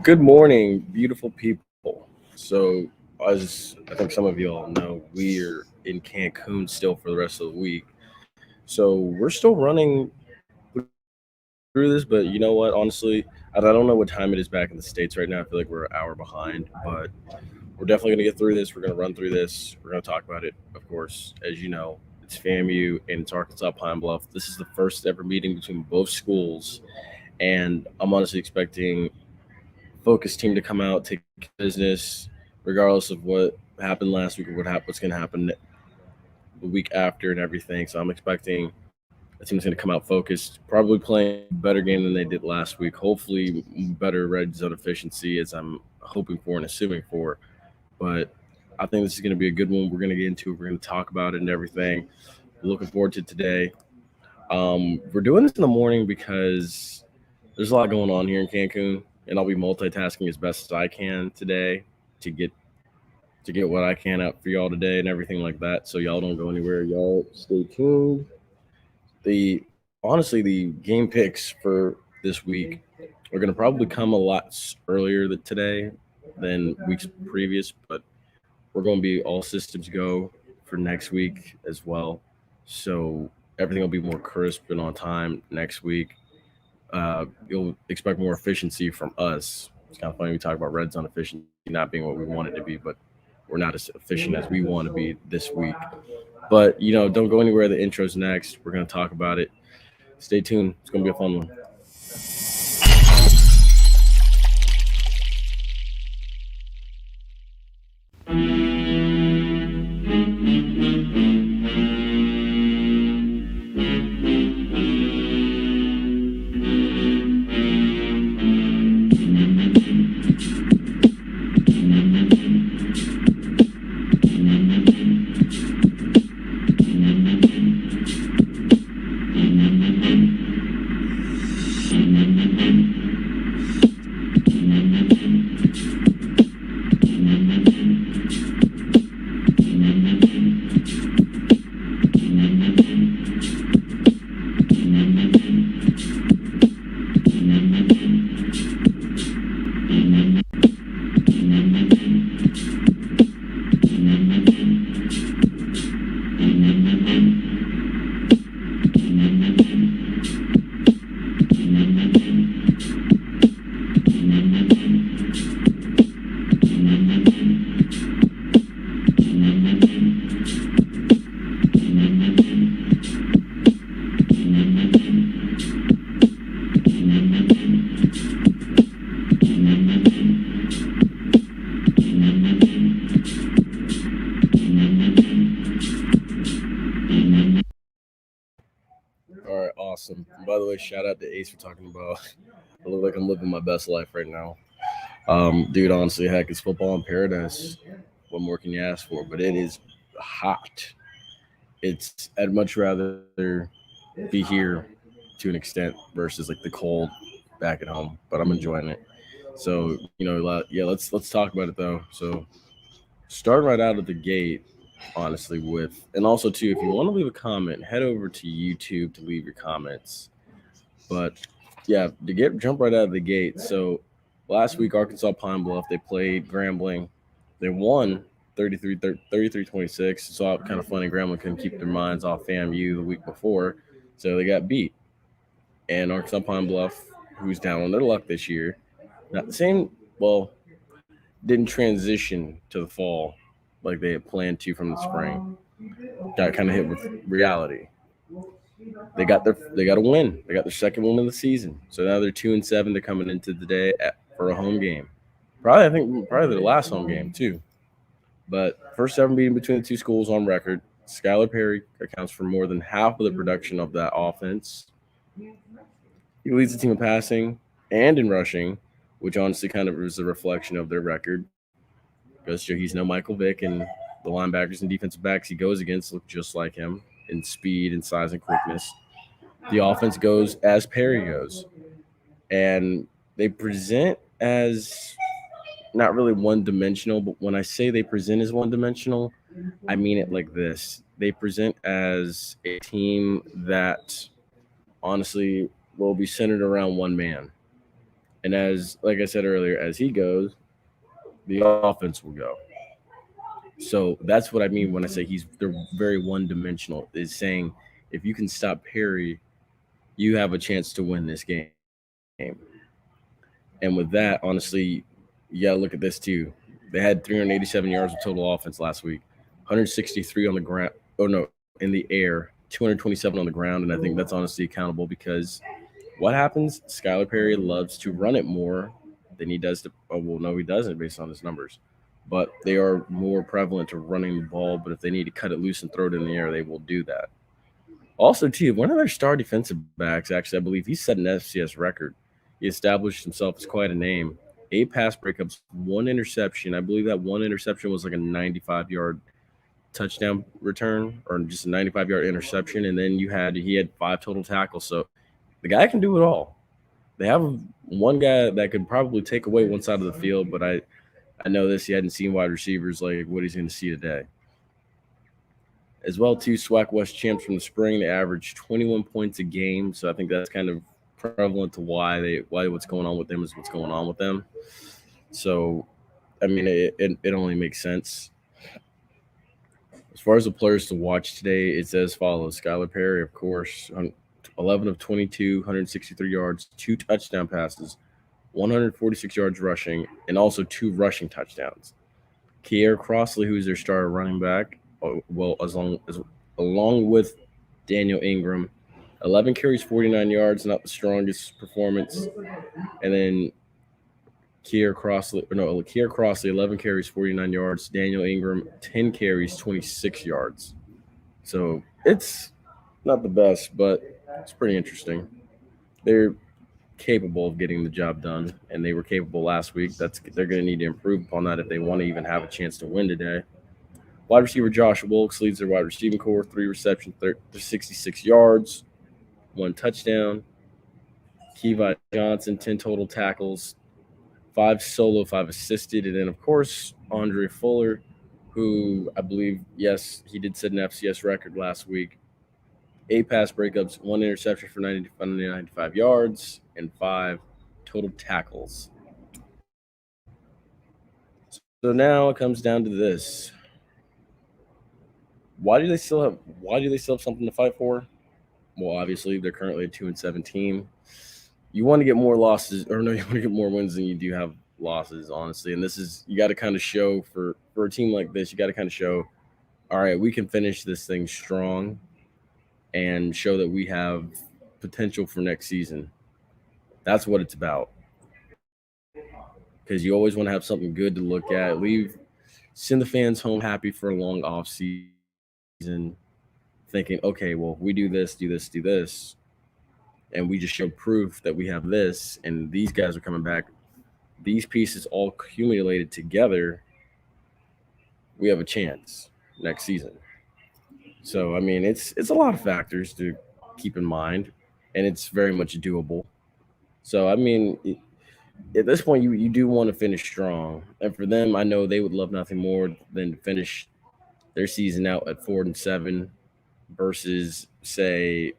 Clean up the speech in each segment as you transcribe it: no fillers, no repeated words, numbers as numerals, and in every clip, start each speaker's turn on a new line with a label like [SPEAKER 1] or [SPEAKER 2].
[SPEAKER 1] Good morning, beautiful people. So, as I think some of you all know, we're in Cancun still for the rest of the week. So, we're still running through this, but you know what? Honestly, I don't know what time it is back in the States right now. I feel like we're an hour behind, but we're definitely going to get through this. We're going to run through this. We're going to talk about it, of course. As you know, it's FAMU and it's Arkansas Pine Bluff. This is the first ever meeting between both schools, and I'm honestly expecting focus team to come out, take care of business, regardless of what happened last week or what's going to happen the week after and everything. So I'm expecting a team that's going to come out focused, probably playing a better game than they did last week. Hopefully, better red zone efficiency, as I'm hoping for and assuming for. But I think this is going to be a good one. We're going to get into it. We're going to talk about it and everything. Looking forward to today. We're doing this in the morning because there's a lot going on here in Cancun, and I'll be multitasking as best as I can today to get what I can out for y'all today and everything like that. So y'all don't go anywhere. Y'all stay tuned. The honestly, the game picks for this week are going to probably come a lot earlier today than weeks previous, but we're going to be all systems go for next week as well. So everything will be more crisp and on time next week. You'll expect more efficiency from us. It's kind of funny we talk about red zone efficiency not being what we want it to be, but we're not as efficient as we want to be this week. But don't go anywhere. The intro's next. We're gonna talk about it. Stay tuned. It's gonna be a fun one. All right, awesome. And by the way, shout out to Ace for talking about. I look like I'm living my best life right now. Dude, honestly, heck, it's football in paradise. What more can you ask for? But it is hot. I'd much rather be here to an extent versus like the cold back at home. But I'm enjoying it. So yeah, let's talk about it though. So start right out of the gate, honestly, with and also too, if you want to leave a comment, head over to YouTube to leave your comments. But yeah, to get jump right out of the gate. So last week, Arkansas Pine Bluff, they played Grambling. They won 33-26. It's all kind of funny. Grambling couldn't keep their minds off FAMU the week before, so they got beat. And Arkansas Pine Bluff, who's down on their luck this year, not the same. Well, didn't transition to the fall like they had planned to from the spring. Got kind of hit with reality. They got a win. They got their second win of the season. So now they're 2-7. They're coming into the day for a home game. Probably their last home game too. But first ever meeting between the two schools on record. Skylar Perry accounts for more than half of the production of that offense. He leads the team in passing and in rushing, which honestly kind of is a reflection of their record. Because he's no Michael Vick, and the linebackers and defensive backs he goes against look just like him in speed and size and quickness. The offense goes as Perry goes, and they present as not really one dimensional. But when I say they present as one dimensional, I mean it like this: they present as a team that honestly will be centered around one man. And like I said earlier, as he goes, the offense will go. So that's what I mean when I say they're very one dimensional. Is saying if you can stop Perry, you have a chance to win this game. And with that, honestly, you gotta look at this too. They had 387 yards of total offense last week, 163 on the ground. Oh no, in the air, 227 on the ground, and I think that's honestly accountable because what happens? Skylar Perry loves to run it more than he does to. Oh well, no, he doesn't based on his numbers, but they are more prevalent to running the ball. But if they need to cut it loose and throw it in the air, they will do that. Also, too, one of their star defensive backs, actually, I believe he set an FCS record. He established himself as quite a name. 8 pass breakups, 1 interception. I believe that 1 interception was like a 95-yard touchdown return or just a 95-yard interception. And then he had 5 total tackles. So the guy can do it all. They have one guy that could probably take away one side of the field, but I know this. He hadn't seen wide receivers like what he's going to see today. As well, too, SWAC West champs from the spring. They averaged 21 points a game, so I think that's kind of prevalent to why what's going on with them is what's going on with them. So, I mean, it only makes sense. As far as the players to watch today, it's as follows: Skylar Perry, of course, 11 of 22, 163 yards, 2 touchdown passes, 146 yards rushing, and also 2 rushing touchdowns. Kier Crossley, who's their star running back, well, along with Daniel Ingram, 11 carries, 49 yards, not the strongest performance. And then Kier Crossley, 11 carries, 49 yards. Daniel Ingram, 10 carries, 26 yards. So it's not the best, but it's pretty interesting. They're capable of getting the job done, and they were capable last week. They're going to need to improve upon that if they want to even have a chance to win today. Wide receiver Josh Wilkes leads their wide receiving core, 3 receptions, 66 yards, 1 touchdown. Kevi Johnson, 10 total tackles, 5 solo, 5 assisted. And then, of course, Andre Fuller, who I believe, yes, he did set an FCS record last week. 8 pass breakups, 1 interception for 95 yards, and 5 total tackles. So now it comes down to this. Why do they still have something to fight for? Well, obviously they're currently a 2-7 team. You want to get more losses, or no, you want to get more wins than you do have losses, honestly. And this is you got to kind of show for a team like this, you got to kind of show, all right, we can finish this thing strong, and show that we have potential for next season. That's what it's about. Because you always want to have something good to look at. Send the fans home happy for a long off season, thinking, okay, well, we do this, do this, do this, and we just show proof that we have this, and these guys are coming back. These pieces all accumulated together, we have a chance next season. So I mean, it's a lot of factors to keep in mind, and it's very much doable. So I mean, at this point, you do want to finish strong, and for them, I know they would love nothing more than to finish their season out at 4-7 versus say,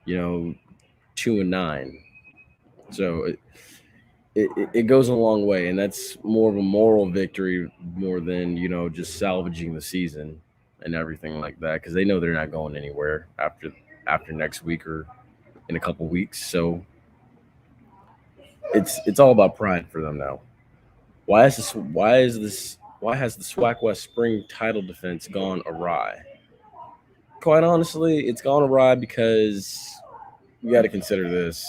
[SPEAKER 1] you know, 2-9. So it goes a long way, and that's more of a moral victory more than just salvaging the season and everything like that because they know they're not going anywhere after next week or in a couple weeks. So it's all about pride for them now. Why has the SWAC West spring title defense gone awry? Quite honestly, it's gone awry because you got to consider this.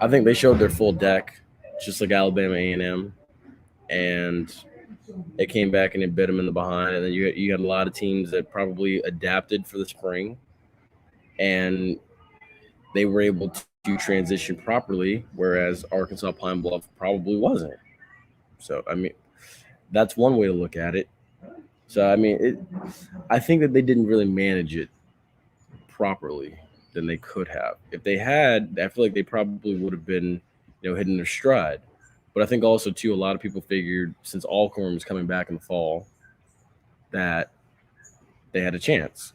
[SPEAKER 1] I think they showed their full deck, just like Alabama A&M, and it came back and it bit them in the behind. And then you had a lot of teams that probably adapted for the spring, and they were able to transition properly, whereas Arkansas Pine Bluff probably wasn't. So I mean, that's one way to look at it. So I mean, I think that they didn't really manage it properly than they could have. If they had, I feel like they probably would have been, hitting their stride. But I think also too, a lot of people figured since Alcorn was coming back in the fall, that they had a chance.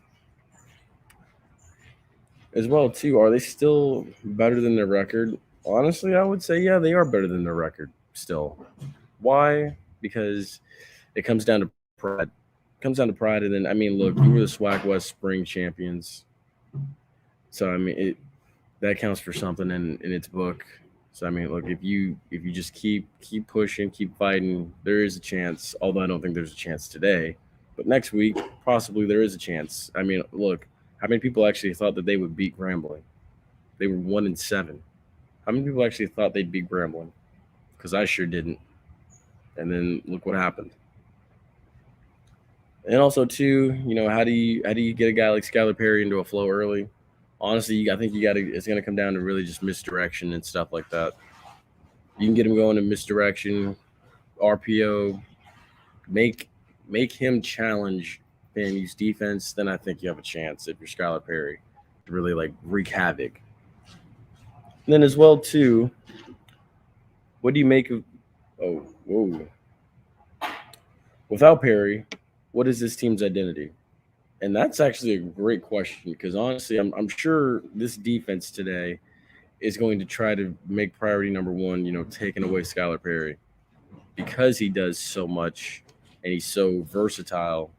[SPEAKER 1] As well too, are they still better than their record? Honestly, I would say, yeah, they are better than their record still. Why? Because it comes down to pride. It comes down to pride. And then, I mean, look, you were the SWAC West Spring champions. So, I mean, that counts for something in its book. So, I mean, look, if you just keep pushing, keep fighting, there is a chance. Although I don't think there's a chance today, but next week possibly there is a chance. I mean, look, how many people actually thought that they would beat Grambling? They were 1-7. How many people actually thought they'd beat Grambling? Because I sure didn't. And then look what happened. And also too, how do you get a guy like Skylar Perry into a flow early? Honestly, I think you got to. It's going to come down to really just misdirection and stuff like that. You can get him going in misdirection, RPO, make make him challenge FAMU's defense. Then I think you have a chance if you're Skylar Perry to really like wreak havoc. And then as well too, what do you make of? Oh, whoa! Without Perry, what is this team's identity? And that's actually a great question because honestly, I'm sure this defense today is going to try to make priority number one, taking away Skylar Perry because he does so much and he's so versatile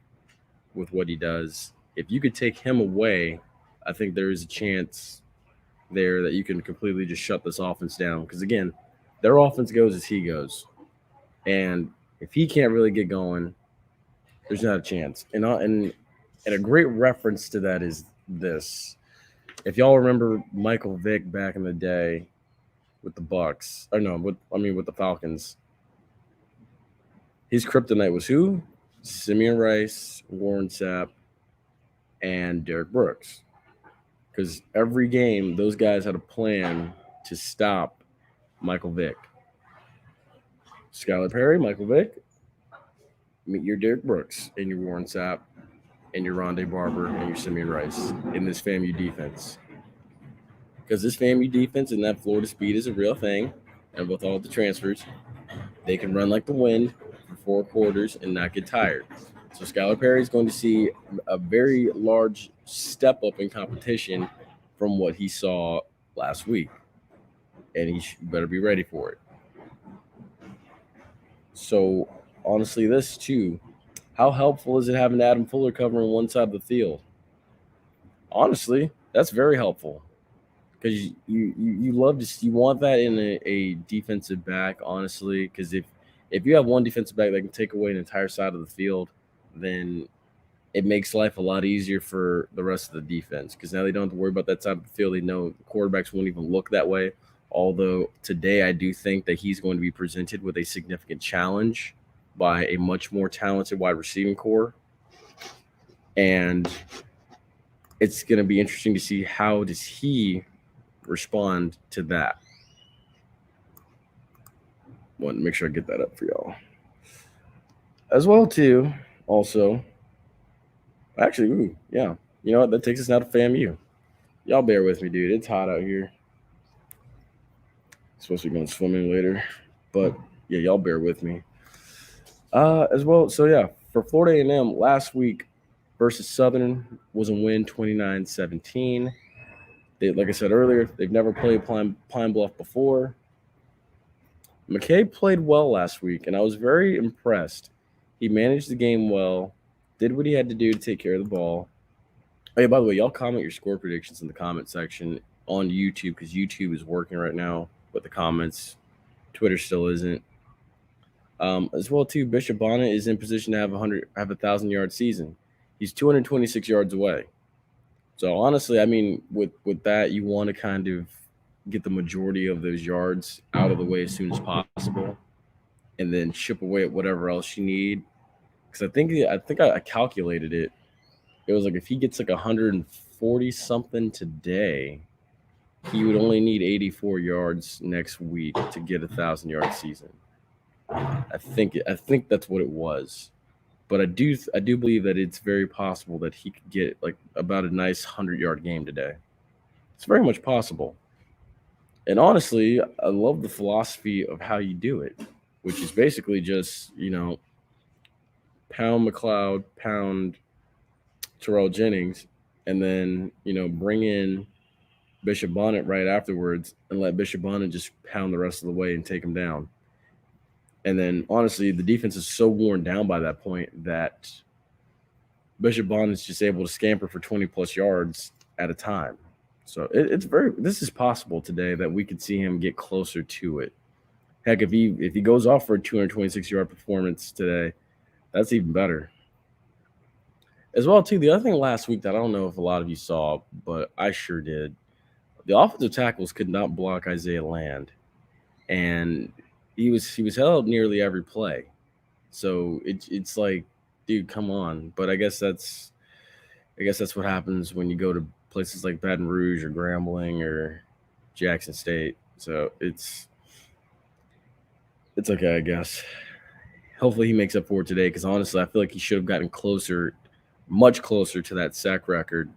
[SPEAKER 1] with what he does. If you could take him away, I think there is a chance there that you can completely just shut this offense down. Because again, their offense goes as he goes, and if he can't really get going, there's not a chance. And a great reference to that is this. If y'all remember Michael Vick back in the day with the Bucks, or no, with the Falcons, his kryptonite was who? Simeon Rice, Warren Sapp, and Derek Brooks. Because every game, those guys had a plan to stop Michael Vick. Skylar Perry, Michael Vick, meet your Derek Brooks and your Warren Sapp and your Rondé Barber and your Simeon Rice in this FAMU defense. Because this FAMU defense and that Florida speed is a real thing. And with all the transfers, they can run like the wind for 4 quarters and not get tired. So Skylar Perry is going to see a very large step up in competition from what he saw last week, and he better be ready for it. So honestly, this too, how helpful is it having Adam Fuller covering one side of the field? Honestly, that's very helpful because you love to you want that in a defensive back. Honestly, because if you have one defensive back that can take away an entire side of the field, then it makes life a lot easier for the rest of the defense because now they don't have to worry about that side of the field. They know the quarterbacks won't even look that way. Although today I do think that he's going to be presented with a significant challenge by a much more talented wide receiving core. And it's going to be interesting to see how does he respond to that. Want to make sure I get that up for y'all. As well, too, also, actually, yeah. You know what? That takes us now to FAMU. Y'all bear with me, dude. It's hot out here. Supposed to be going swimming later, but yeah, y'all bear with me. As well, so yeah, for Florida A&M last week versus Southern was a win 29-17. Like I said earlier, they've never played Pine Bluff before. McKay played well last week, and I was very impressed. He managed the game well, did what he had to do to take care of the ball. Oh, yeah, by the way, y'all comment your score predictions in the comment section on YouTube because YouTube is working right now with the comments. Twitter still isn't. As well, too, Bishop Bonnet is in position to have a 1,000-yard season. He's 226 yards away. So honestly, I mean, with that, you want to kind of get the majority of those yards out of the way as soon as possible, and then chip away at whatever else you need. Because I calculated it. It was like if he gets like 140 something today, he would only need 84 yards next week to get a 1,000-yard season. I think that's what it was. But I do believe that it's very possible that he could get like about a nice 100-yard game today. It's very much possible. And honestly, I love the philosophy of how you do it, which is basically just, pound McLeod, pound Terrell Jennings, and then, bring in Bishop Bonnet right afterwards and let Bishop Bonnet just pound the rest of the way and take him down. And then honestly, the defense is so worn down by that point that Bishop Bonnet's just able to scamper for 20 plus yards at a time. So this is possible today that we could see him get closer to it. Heck, if he goes off for a 226-yard performance today, that's even better. As well, too, the other thing last week that I don't know if a lot of you saw, but I sure did, the offensive tackles could not block Isaiah Land, and he was held nearly every play. So it's like, dude, come on. But I guess that's what happens when you go to places like Baton Rouge or Grambling or Jackson State. So it's okay, I guess. Hopefully he makes up for it today, because honestly, I feel like he should have gotten closer, much closer to that sack record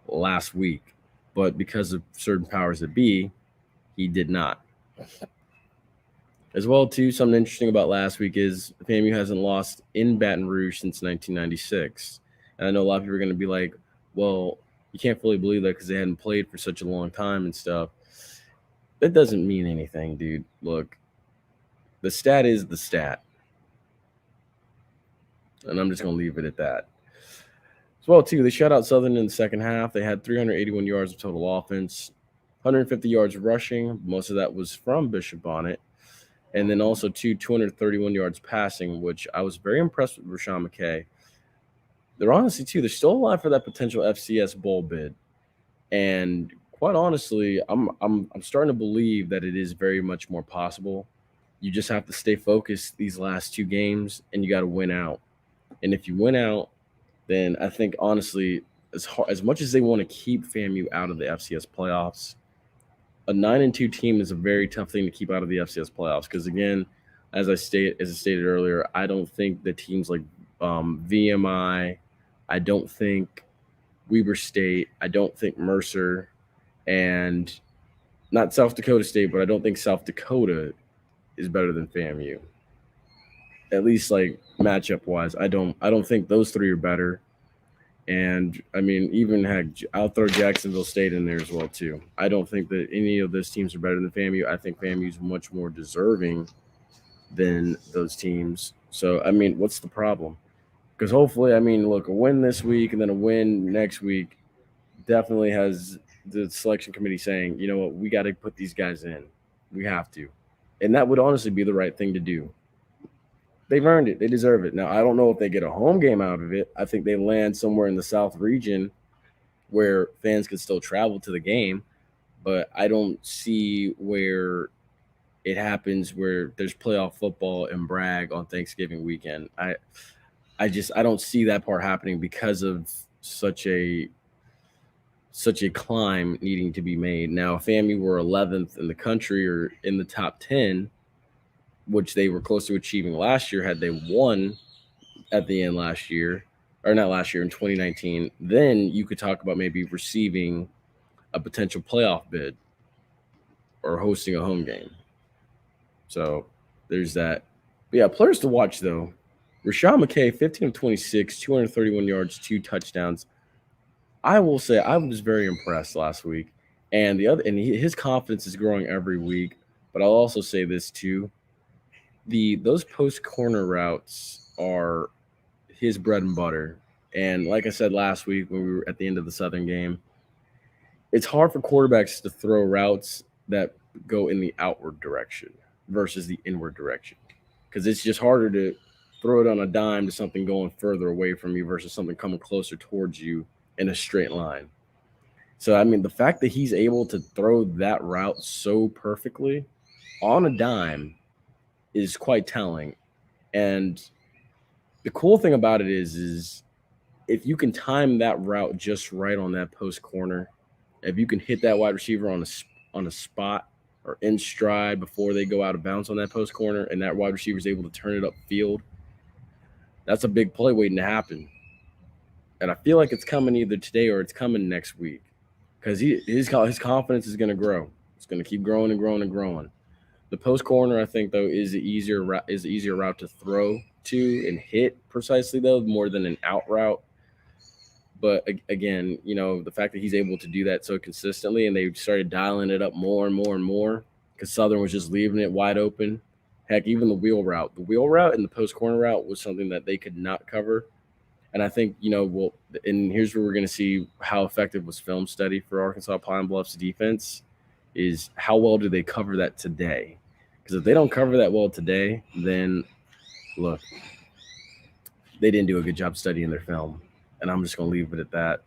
[SPEAKER 1] last week. But because of certain powers that be, he did not. As well, too, something interesting about last week is FAMU hasn't lost in Baton Rouge since 1996. And I know a lot of people are going to be like, well, you can't fully believe that because they hadn't played for such a long time and stuff. That doesn't mean anything, dude. Look, the stat is the stat. And I'm just going to leave it at that. As well, too, they shut out Southern in the second half. They had 381 yards of total offense, 150 yards rushing. Most of that was from Bishop Bonnet. And then also 231 yards passing, which I was very impressed with Rashawn McKay. They're honestly, too, they're still alive for that potential FCS bowl bid. And quite honestly, I'm starting to believe that it is very much more possible. You just have to stay focused these last two games, and you got to win out. And if you win out, then I think, honestly, as much as they want to keep FAMU out of the FCS playoffs, a 9-2 team is a very tough thing to keep out of the FCS playoffs. Because again, as I stated earlier, I don't think the teams like VMI, I don't think Weber State, I don't think Mercer, and not South Dakota State, but I don't think South Dakota is better than FAMU. At least like matchup wise, I don't think those three are better. And I mean, even heck, I'll throw Jacksonville State in there as well too. I don't think that any of those teams are better than FAMU. I think FAMU is much more deserving than those teams. So I mean, what's the problem? Because hopefully, I mean, look, a win this week and then a win next week definitely has the selection committee saying, you know what, we got to put these guys in. We have to. And that would honestly be the right thing to do. They've earned it. They deserve it. Now, I don't know if they get a home game out of it. I think they land somewhere in the South region where fans can still travel to the game. But I don't see where it happens where there's playoff football in Bragg on Thanksgiving weekend. I don't see that part happening because of such a climb needing to be made. Now, if FAMU were 11th in the country or in the top 10, which they were close to achieving last year had they won at the end last year, or not last year, in 2019, then you could talk about maybe receiving a potential playoff bid or hosting a home game. So there's that. But yeah, players to watch, though. Rashawn McKay, 15 of 26, 231 yards, 2 touchdowns. I will say I was very impressed last week. And his confidence is growing every week. But I'll also say this, too. Those post corner routes are his bread and butter. And like I said last week when we were at the end of the Southern game, it's hard for quarterbacks to throw routes that go in the outward direction versus the inward direction, because it's just harder to throw it on a dime to something going further away from you versus something coming closer towards you in a straight line. So, I mean, the fact that he's able to throw that route so perfectly on a dime is quite telling. And the cool thing about it is if you can time that route just right on that post corner, if you can hit that wide receiver on a spot or in stride before they go out of bounds on that post corner, and that wide receiver is able to turn it upfield, that's a big play waiting to happen. And I feel like it's coming either today or it's coming next week, because his confidence is going to grow. It's going to keep growing and growing and growing. The post corner, I think, though, is the easier route to throw to and hit precisely, though, more than an out route. But again, the fact that he's able to do that so consistently, and they started dialing it up more and more and more because Southern was just leaving it wide open. Heck, even the wheel route and the post corner route was something that they could not cover. And I think, and here's where we're going to see how effective was film study for Arkansas Pine Bluff's defense is how well do they cover that today? Because if they don't cover that well today, then look, they didn't do a good job studying their film. And I'm just going to leave it at that.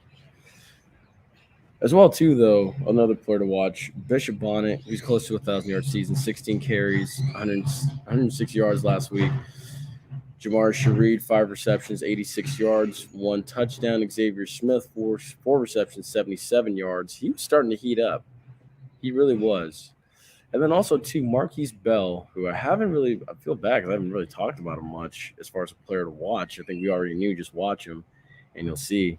[SPEAKER 1] As well, too, though, another player to watch, Bishop Bonnet, who's close to a 1,000-yard season, 16 carries, 106 yards last week. Jamar Shareed, 5 receptions, 86 yards, 1 touchdown. Xavier Smith, 4 receptions, 77 yards. He was starting to heat up. He really was. And then also, too, Marquis Bell, who I feel bad because I haven't really talked about him much as far as a player to watch. I think we already knew, just watch him and you'll see.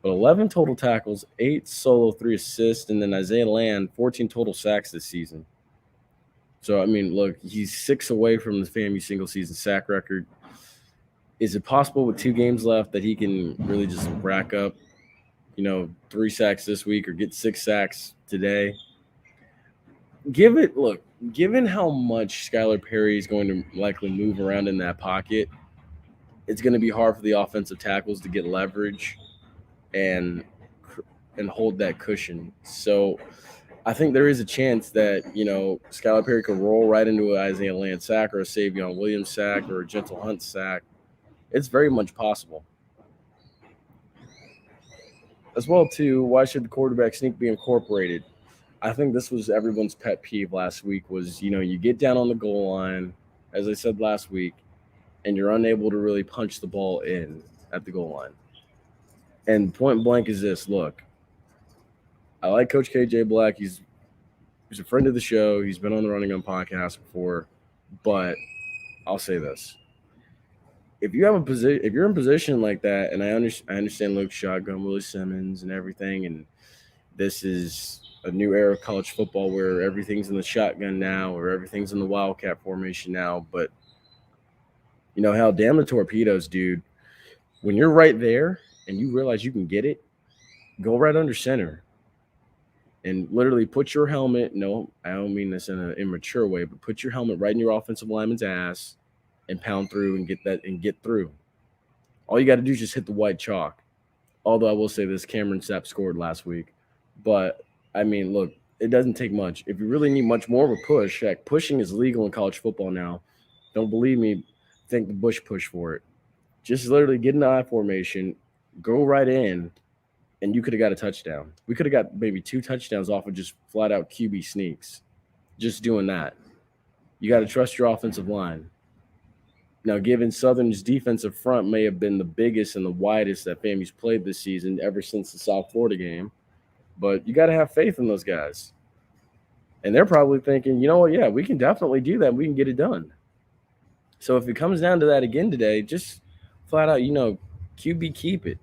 [SPEAKER 1] But 11 total tackles, 8 solo, 3 assists, and then Isaiah Land, 14 total sacks this season. So, I mean, look, he's 6 away from the FAMU single-season sack record. Is it possible with 2 games left that he can really just rack up, 3 sacks this week or get 6 sacks today? Given how much Skylar Perry is going to likely move around in that pocket, it's going to be hard for the offensive tackles to get leverage and hold that cushion. So I think there is a chance that, Skylar Perry could roll right into an Isaiah Land sack or a Savion Williams sack or a Gentle Hunt sack. It's very much possible. As well, too, why should the quarterback sneak be incorporated? I think this was everyone's pet peeve last week was, you get down on the goal line, as I said last week, and you're unable to really punch the ball in at the goal line. And point blank is this, look, I like Coach KJ Black. He's a friend of the show. He's been on the Running Gun podcast before. But I'll say this. If you're in position like that, and I understand Luke Shotgun, Willie Simmons, and everything, and this is a new era of college football where everything's in the shotgun now or everything's in the wildcat formation now. But, hell, damn the torpedoes, dude. When you're right there and you realize you can get it, go right under center and literally put your helmet. No, I don't mean this in an immature way, but put your helmet right in your offensive lineman's ass and pound through and get through. All you got to do is just hit the white chalk. Although I will say this, Cameron Sapp scored last week. But, I mean, look, it doesn't take much. If you really need much more of a push, heck, pushing is legal in college football now. Don't believe me, think the Bush push for it. Just literally get in the I formation, go right in, and you could have got a touchdown. We could have got maybe 2 touchdowns off of just flat-out QB sneaks. Just doing that. You got to trust your offensive line. Now, given Southern's defensive front may have been the biggest and the widest that FAMU's played this season ever since the South Florida game, but you got to have faith in those guys. And they're probably thinking, you know what, yeah, we can definitely do that. We can get it done. So if it comes down to that again today, just flat out, QB keep it.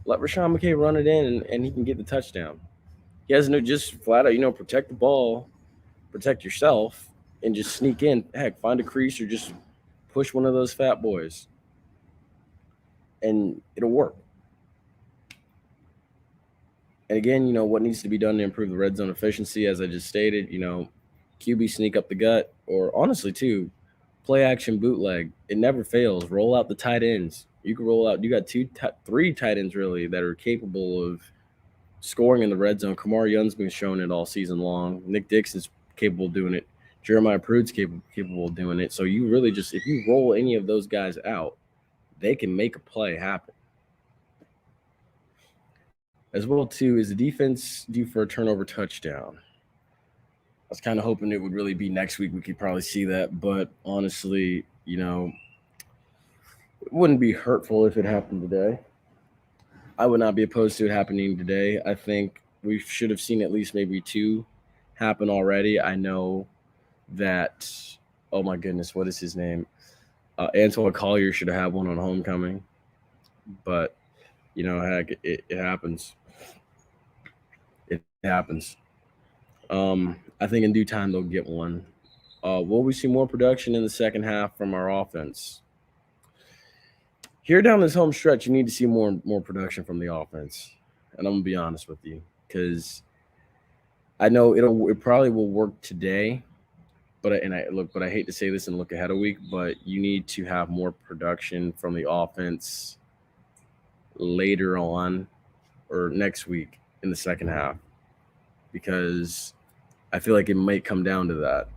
[SPEAKER 1] Let Rashawn McKay run it in and he can get the touchdown. He has just flat out, protect the ball, protect yourself, and just sneak in. Heck, find a crease or just push one of those fat boys. And it'll work. And again, what needs to be done to improve the red zone efficiency, as I just stated, QB sneak up the gut, or honestly, too, play action bootleg. It never fails. Roll out the tight ends. You can roll out. You got 3 tight ends, really, that are capable of scoring in the red zone. Kamar Young's been showing it all season long. Nick Dixon's capable of doing it. Jeremiah Prude's capable of doing it. So you really just, if you roll any of those guys out, they can make a play happen. As well, too, is the defense due for a turnover touchdown? I was kind of hoping it would really be next week. We could probably see that. But honestly, it wouldn't be hurtful if it happened today. I would not be opposed to it happening today. I think we should have seen at least maybe 2 happen already. I know that, oh my goodness, what is his name? Antoine Collier should have had one on homecoming. But, heck, it happens. It happens. I think in due time they'll get one. Will we see more production in the second half from our offense? here down this home stretch, you need to see more production from the offense. And I'm gonna be honest with you, because I know it probably will work today, but I hate to say this and look ahead a week, but you need to have more production from the offense later on or next week in the second half, because I feel like it might come down to that,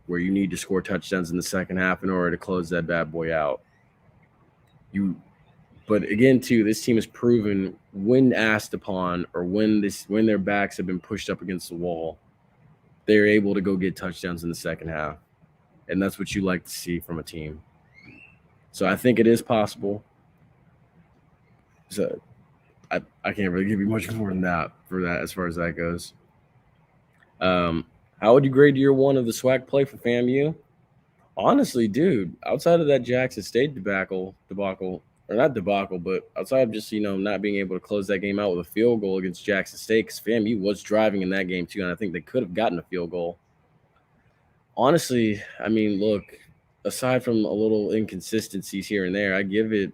[SPEAKER 1] where you need to score touchdowns in the second half in order to close that bad boy out. You But again, too, this team has proven when asked upon or when their backs have been pushed up against the wall, they're able to go get touchdowns in the second half. And that's what you like to see from a team. So I think it is possible. So I can't really give you much more than that for that as far as that goes. How would you grade year one of the swag play for FAMU? Honestly, dude, outside of that Jackson State debacle, or not debacle, but outside of just not being able to close that game out with a field goal against Jackson State, because FAMU was driving in that game too, and I think they could have gotten a field goal. Honestly, I mean, look, aside from a little inconsistencies here and there, I give it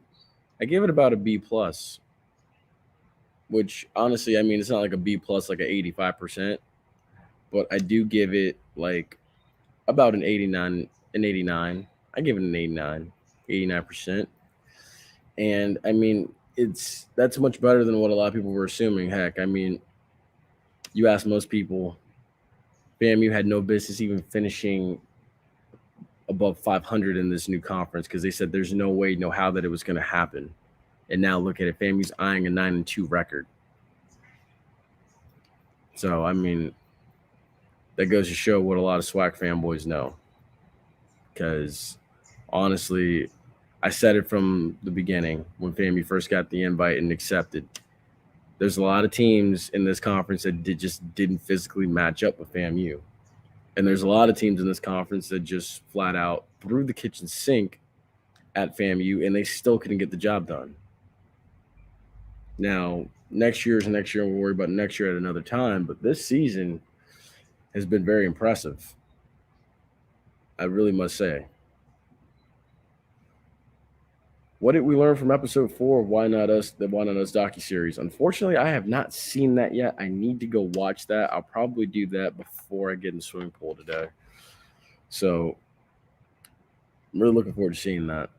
[SPEAKER 1] about a B plus. Which honestly, I mean, it's not like a B plus, like an 85%, but I do give it like about an 89, an 89. I give it an 89%. And I mean, that's much better than what a lot of people were assuming. Heck, I mean, you ask most people, FAMU had no business even finishing above 500 in this new conference, because they said there's no way, no how that it was going to happen. And now look at it, FAMU's eyeing a 9-2 record. So I mean, that goes to show what a lot of SWAC fanboys know. Because honestly, I said it from the beginning when FAMU first got the invite and accepted. There's a lot of teams in this conference that just didn't physically match up with FAMU. And there's a lot of teams in this conference that just flat out threw the kitchen sink at FAMU, and they still couldn't get the job done. Now, next year is next year, and we'll worry about next year at another time. But this season has been very impressive. I really must say. What did we learn from episode 4 of Why Not Us, the Why Not Us docuseries? Unfortunately, I have not seen that yet. I need to go watch that. I'll probably do that before I get in the swimming pool today. So I'm really looking forward to seeing that.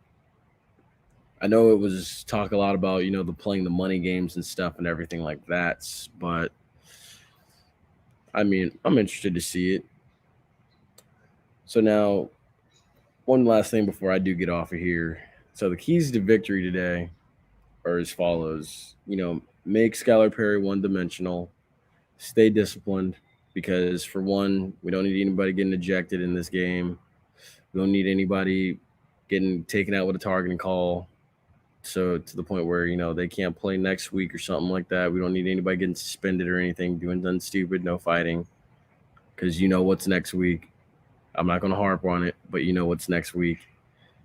[SPEAKER 1] I know it was talk a lot about, the playing the money games and stuff and everything like that, but I mean, I'm interested to see it. So now, one last thing before I do get off of here. So the keys to victory today are as follows. Make Skylar Perry one-dimensional. Stay disciplined, because for one, we don't need anybody getting ejected in this game. We don't need anybody getting taken out with a targeting call. So to the point where, they can't play next week or something like that. We don't need anybody getting suspended or anything, doing nothing stupid, no fighting. Because what's next week. I'm not going to harp on it, but what's next week.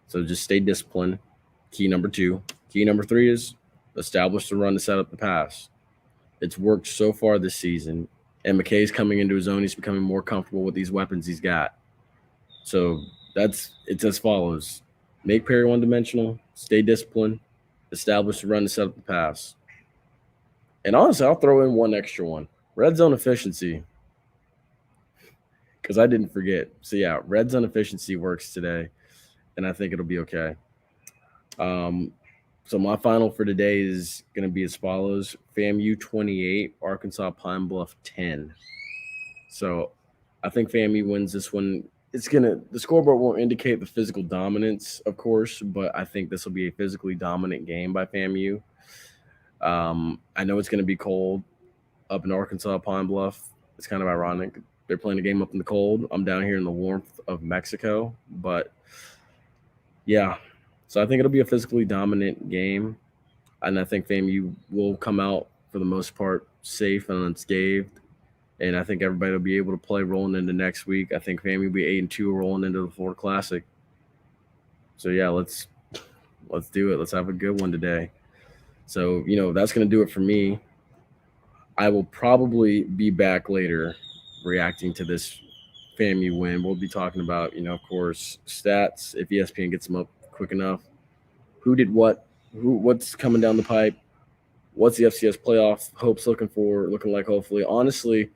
[SPEAKER 1] So just stay disciplined. Key number 2. Key number 3 is establish the run to set up the pass. It's worked so far this season. And McKay's coming into his own. He's becoming more comfortable with these weapons he's got. So it's as follows. Make Perry one-dimensional. Stay disciplined. Establish the run to set up the pass. And honestly, I'll throw in one extra one. Red zone efficiency. Because I didn't forget. So yeah, red zone efficiency works today. And I think it'll be okay. So my final for today is going to be as follows. FAMU 28, Arkansas Pine Bluff 10. So I think FAMU wins this one. The scoreboard won't indicate the physical dominance, of course, but I think this will be a physically dominant game by FAMU. I know it's going to be cold up in Arkansas Pine Bluff. It's kind of ironic. They're playing a game up in the cold. I'm down here in the warmth of Mexico, but yeah. So I think it'll be a physically dominant game, and I think FAMU will come out for the most part safe and unscathed, and I think everybody will be able to play rolling into next week. I think FAMU will be 8-2 rolling into the Florida Classic. So yeah, let's do it. Let's have a good one today. So that's going to do it for me. I will probably be back later reacting to this FAMU win. We'll be talking about, of course, stats if ESPN gets them up quick enough. Who did what what's coming down the pipe, what's the FCS playoff hopes looking like. Hopefully, honestly,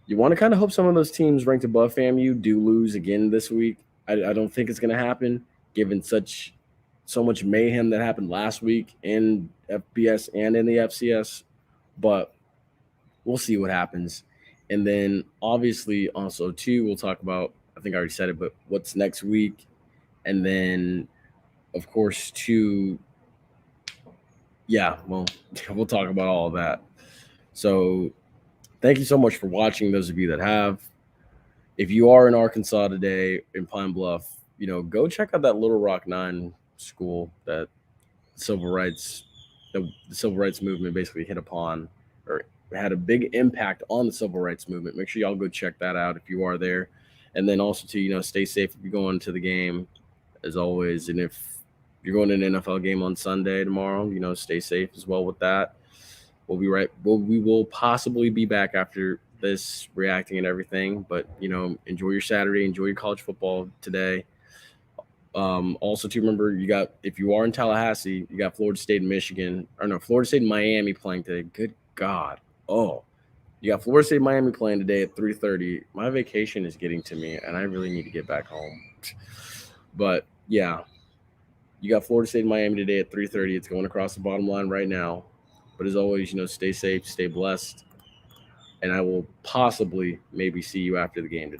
[SPEAKER 1] you want to kind of hope some of those teams ranked above FAMU do lose again this week. I don't think it's going to happen, given so much mayhem that happened last week in FBS and in the FCS. But we'll see what happens. And then obviously also too, we'll talk about, I think I already said it, but what's next week. And then of course too, yeah, well, we'll talk about all of that. So thank you so much for watching, those of you that have. If you are in Arkansas today, in Pine Bluff, go check out that Little Rock 9 school that civil rights the civil rights movement basically hit upon, or had a big impact on the civil rights movement. Make sure y'all go check that out if you are there. And then also to, stay safe if you're going to the game, as always. And if you're going to an NFL game on Sunday tomorrow, stay safe as well with that. We'll be right. We will possibly be back after this, reacting and everything. But enjoy your Saturday, enjoy your college football today. Also, to remember, if you are in Tallahassee, you got Florida State and Michigan, or no, Florida State and Miami playing today. Good God! Oh, you got Florida State and Miami playing today at 3:30. My vacation is getting to me, and I really need to get back home. But yeah, you got Florida State and Miami today at 3:30. It's going across the bottom line right now. But as always, stay safe, stay blessed, and I will possibly maybe see you after the game today.